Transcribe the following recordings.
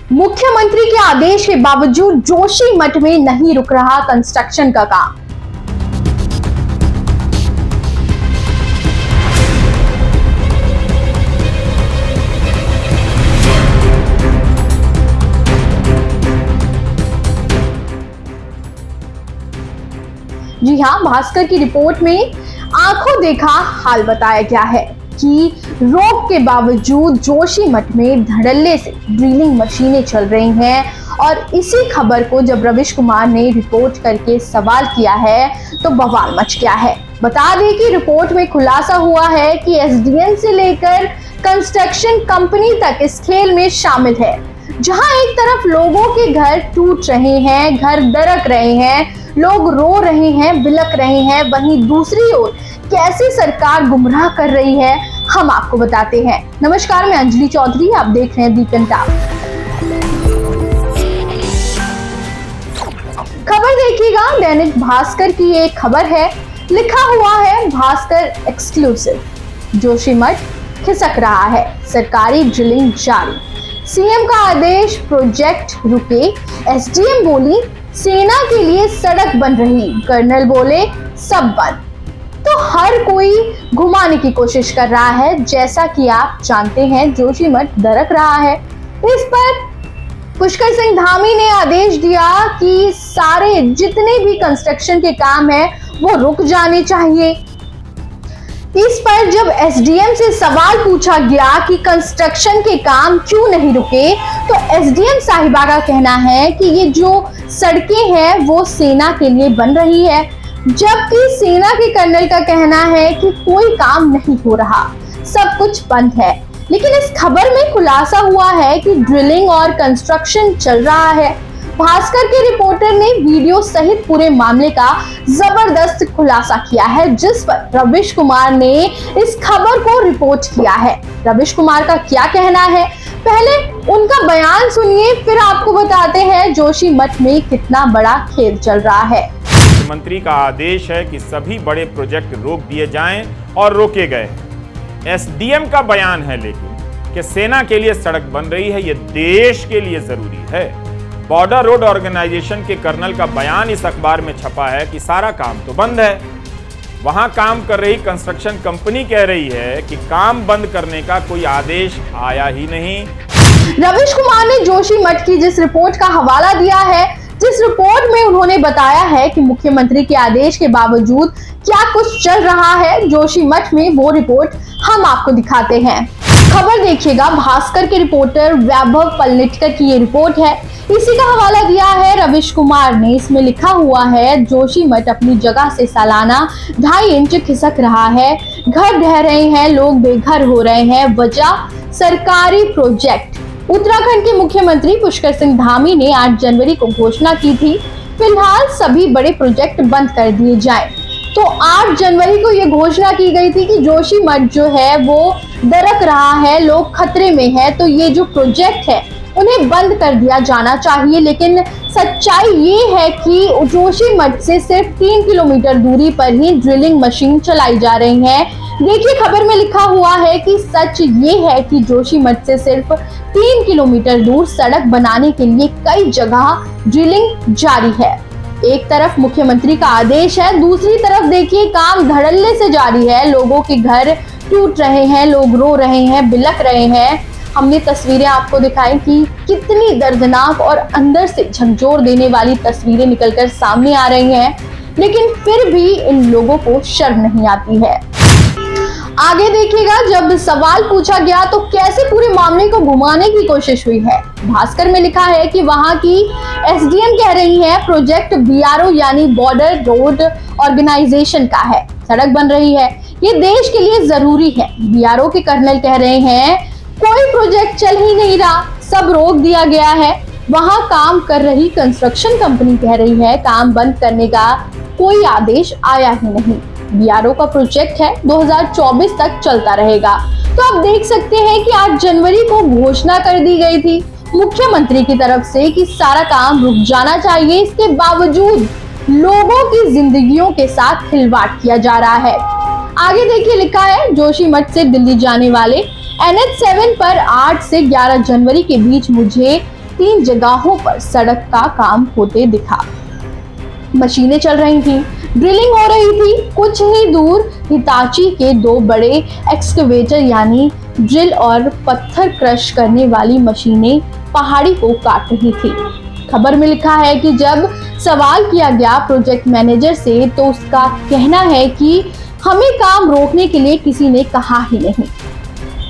मुख्यमंत्री के आदेश के बावजूद जोशीमठ में नहीं रुक रहा कंस्ट्रक्शन का काम। जी हां, भास्कर की रिपोर्ट में आंखों देखा हाल बताया गया है कि रोक के बावजूद जोशीमठ में धड़ल्ले से ड्रिलिंग मशीनें चल रही हैं और इसी खबर को जब रविश कुमार ने रिपोर्ट करके सवाल किया है तो बवाल मच गया है। बता दें कि रिपोर्ट में खुलासा हुआ है कि एसडीएम से लेकर कंस्ट्रक्शन कंपनी तक इस खेल में शामिल है। जहां एक तरफ लोगों के घर टूट रहे हैं, घर दरक रहे हैं, लोग रो रहे हैं, बिलक रहे हैं, वहीं दूसरी ओर कैसे सरकार गुमराह कर रही है हम आपको बताते हैं। नमस्कार, मैं अंजलि चौधरी, आप देख रहे हैं बीकन टाप। खबर देखिएगा, दैनिक भास्कर की ये खबर है, लिखा हुआ है भास्कर एक्सक्लूसिव, जोशीमठ खिसक रहा है, सरकारी ड्रिलिंग जारी, सीएम का आदेश, प्रोजेक्ट रुके, एसडीएम बोली सेना के लिए सड़क बन रही, कर्नल बोले सब बंद। तो हर कोई घुमाने की कोशिश कर रहा है। जैसा कि आप जानते हैं जोशीमठ दरक रहा है। इस पर पुष्कर सिंह धामी ने आदेश दिया कि सारे जितने भी कंस्ट्रक्शन के काम है वो रुक जाने चाहिए। इस पर जब एसडीएम से सवाल पूछा गया कि कंस्ट्रक्शन के काम क्यों नहीं रुके, तो एसडीएम साहिबा का कहना है कि ये जो सड़कें हैं वो सेना के लिए बन रही है, जबकि सेना के कर्नल का कहना है कि कोई काम नहीं हो रहा, सब कुछ बंद है। लेकिन इस खबर में खुलासा हुआ है कि ड्रिलिंग और कंस्ट्रक्शन चल रहा है। भास्कर के रिपोर्टर ने वीडियो सहित पूरे मामले का जबरदस्त खुलासा किया है, जिस पर रविश कुमार ने इस खबर को रिपोर्ट किया है। रविश कुमार का क्या कहना है, पहले उनका बयान सुनिए, फिर आपको बताते हैं जोशीमठ में कितना बड़ा खेल चल रहा है। मंत्री का आदेश है कि सभी बड़े प्रोजेक्ट रोक दिए जाएं और रोके गए। एसडीएम का बयान है लेकिन कि सेना के लिए सड़क बन रही है, ये देश के लिए जरूरी है। बॉर्डर रोड ऑर्गेनाइजेशन के कर्नल का बयान इस अखबार में छपा है कि सारा काम तो बंद है। वहां काम कर रही कंस्ट्रक्शन कंपनी कह रही है कि काम बंद करने का कोई आदेश आया ही नहीं। रविश कुमार ने जोशीमठ की जिस रिपोर्ट का हवाला दिया है, जिस रिपोर्ट में उन्होंने बताया है कि मुख्यमंत्री के आदेश के बावजूद क्या कुछ चल रहा है जोशीमठ में, वो रिपोर्ट हम आपको दिखाते हैं। खबर देखिएगा, भास्कर के रिपोर्टर वैभव पलनेटकर की ये रिपोर्ट है, इसी का हवाला दिया है रविश कुमार ने। इसमें लिखा हुआ है जोशीमठ अपनी जगह से सालाना 2.5 इंच खिसक रहा है, घर ढह रहे हैं, लोग बेघर हो रहे हैं, वजह सरकारी प्रोजेक्ट। उत्तराखंड के मुख्यमंत्री पुष्कर सिंह धामी ने 8 जनवरी को घोषणा की थी फिलहाल सभी बड़े प्रोजेक्ट बंद कर दिए जाएं। तो 8 जनवरी को यह घोषणा की गई थी कि जोशीमठ जो है वो दरक रहा है, लोग खतरे में है, तो ये जो प्रोजेक्ट है उन्हें बंद कर दिया जाना चाहिए। लेकिन सच्चाई ये है कि जोशीमठ से सिर्फ 3 किलोमीटर दूरी पर ही ड्रिलिंग मशीन चलाई जा रही है। देखिए, खबर में लिखा हुआ है कि सच ये है कि जोशीमठ से सिर्फ 3 किलोमीटर दूर सड़क बनाने के लिए कई जगह ड्रिलिंग जारी है। एक तरफ मुख्यमंत्री का आदेश है, दूसरी तरफ देखिए काम धड़ल्ले से जारी है, लोगों के घर टूट रहे हैं, लोग रो रहे हैं, बिलक रहे हैं। हमने तस्वीरें आपको दिखाई कि कितनी दर्दनाक और अंदर से झकझोर देने वाली तस्वीरें निकलकर सामने आ रही हैं, लेकिन फिर भी इन लोगों को शर्म नहीं आती है। आगे देखिएगा, जब सवाल पूछा गया तो कैसे पूरे मामले को घुमाने की कोशिश हुई है। भास्कर में लिखा है कि वहां की एसडीएम कह रही है प्रोजेक्ट बीआरओ यानी बॉर्डर रोड ऑर्गेनाइजेशन का है, सड़क बन रही है, ये देश के लिए जरूरी है। बीआरओ के कर्नल कह रहे हैं कोई प्रोजेक्ट चल ही नहीं रहा, सब रोक दिया गया है। वहां काम कर रही कंस्ट्रक्शन कंपनी कह रही है काम बंद करने का कोई आदेश आया ही नहीं। बीआरओ का प्रोजेक्ट है, 2024 तक चलता रहेगा। तो आप देख सकते हैं कि 8 जनवरी को घोषणा कर दी गई थी मुख्यमंत्री की तरफ से कि सारा काम रुक जाना चाहिए। इसके बावजूद लोगों की जिंदगियों के साथ खिलवाड़ किया जा रहा है। आगे देखिए, लिखा है जोशीमठ से दिल्ली जाने वाले NH7 पर 8 से 11 जनवरी के बीच मुझे 3 जगहों पर सड़क का काम होते दिखा। मशीनें चल रही थी, ड्रिलिंग हो रही थी। कुछ ही दूर हिताची के 2 बड़े एक्सकवेटर यानी ड्रिल और पत्थर क्रश करने वाली मशीनें पहाड़ी को काट रही थी। खबर में लिखा है कि जब सवाल किया गया प्रोजेक्ट मैनेजर से तो उसका कहना है कि हमें काम रोकने के लिए किसी ने कहा ही नहीं।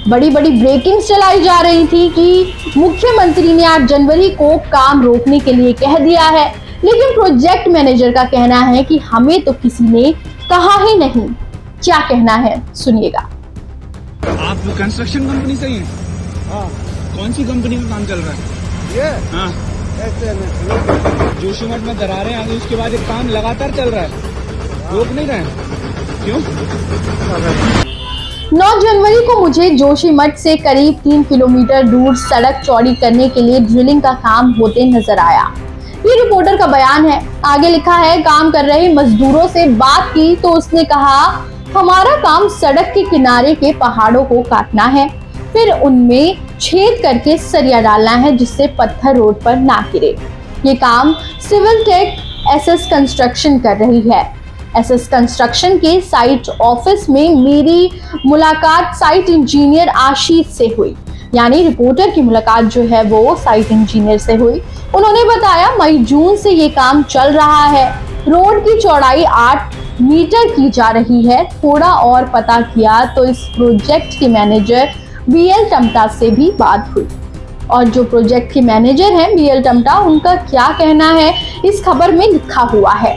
बड़ी बड़ी ब्रेकिंग चलाई जा रही थी कि मुख्यमंत्री ने 8 जनवरी को काम रोकने के लिए कह दिया है, लेकिन प्रोजेक्ट मैनेजर का कहना है कि हमें तो किसी ने कहा ही नहीं। क्या कहना है सुनिएगा। आप कंस्ट्रक्शन कंपनी से ही हैं? हाँ। कौन सी कंपनी में काम चल रहा है? ये हाँ। जोशीमठ में दरारें आ गई, उसके बाद एक काम लगातार चल रहा है, रोक नहीं रहे हैं, क्यों? 9 जनवरी को मुझे जोशीमठ से करीब 3 किलोमीटर दूर सड़क चौड़ी करने के लिए ड्रिलिंग का काम होते नजर आया। ये रिपोर्टर का बयान है। आगे लिखा है, काम कर रहे मजदूरों से बात की तो उसने कहा हमारा काम सड़क के किनारे के पहाड़ों को काटना है, फिर उनमें छेद करके सरिया डालना है जिससे पत्थर रोड पर ना गिरे। ये काम सिविल टेक एसएस कंस्ट्रक्शन कर रही है। एसएस कंस्ट्रक्शन के साइट ऑफिस में मेरी मुलाकात साइट इंजीनियर आशीष से हुई, यानी रिपोर्टर की मुलाकात जो है वो साइट इंजीनियर से हुई। उन्होंने बताया मई जून से ये काम चल रहा है। रोड की चौड़ाई 8 मीटर की जा रही है। थोड़ा और पता किया तो इस प्रोजेक्ट के मैनेजर बीएल टमटा से भी बात हुई, और जो प्रोजेक्ट के मैनेजर हैं बीएल टमटा, उनका क्या कहना है इस खबर में लिखा हुआ है।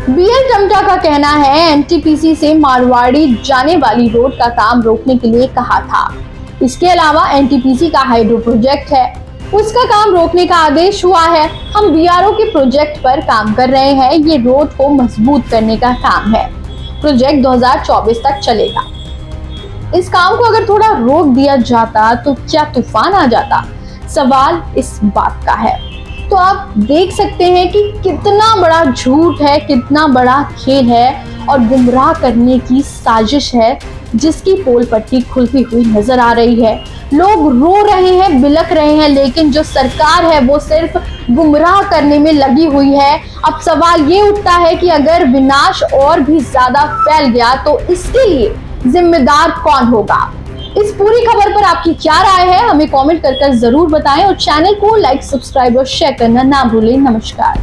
बीएल टमटा का कहना है एनटीपीसी से मारवाड़ी जाने वाली रोड का काम रोकने के लिए कहा था। इसके अलावा एनटीपीसी का हाइड्रो प्रोजेक्ट है, उसका काम रोकने का आदेश हुआ है। हम बीआरओ के प्रोजेक्ट पर काम कर रहे हैं। ये रोड को मजबूत करने का काम है। प्रोजेक्ट 2024 तक चलेगा। इस काम को अगर थोड़ा रोक दिया जाता तो क्या तूफान आ जाता? सवाल इस बात का है। तो आप देख सकते हैं कि कितना बड़ा झूठ है, कितना बड़ा खेल है और गुमराह करने की साजिश है जिसकी पोल पट्टी खुलती हुई नजर आ रही है। लोग रो रहे हैं, बिलख रहे हैं, लेकिन जो सरकार है वो सिर्फ गुमराह करने में लगी हुई है। अब सवाल ये उठता है कि अगर विनाश और भी ज्यादा फैल गया तो इसके लिए जिम्मेदार कौन होगा? इस पूरी खबर पर आपकी क्या राय है हमें कमेंट कर जरूर बताएं और चैनल को लाइक, सब्सक्राइब और शेयर करना ना भूलें। नमस्कार।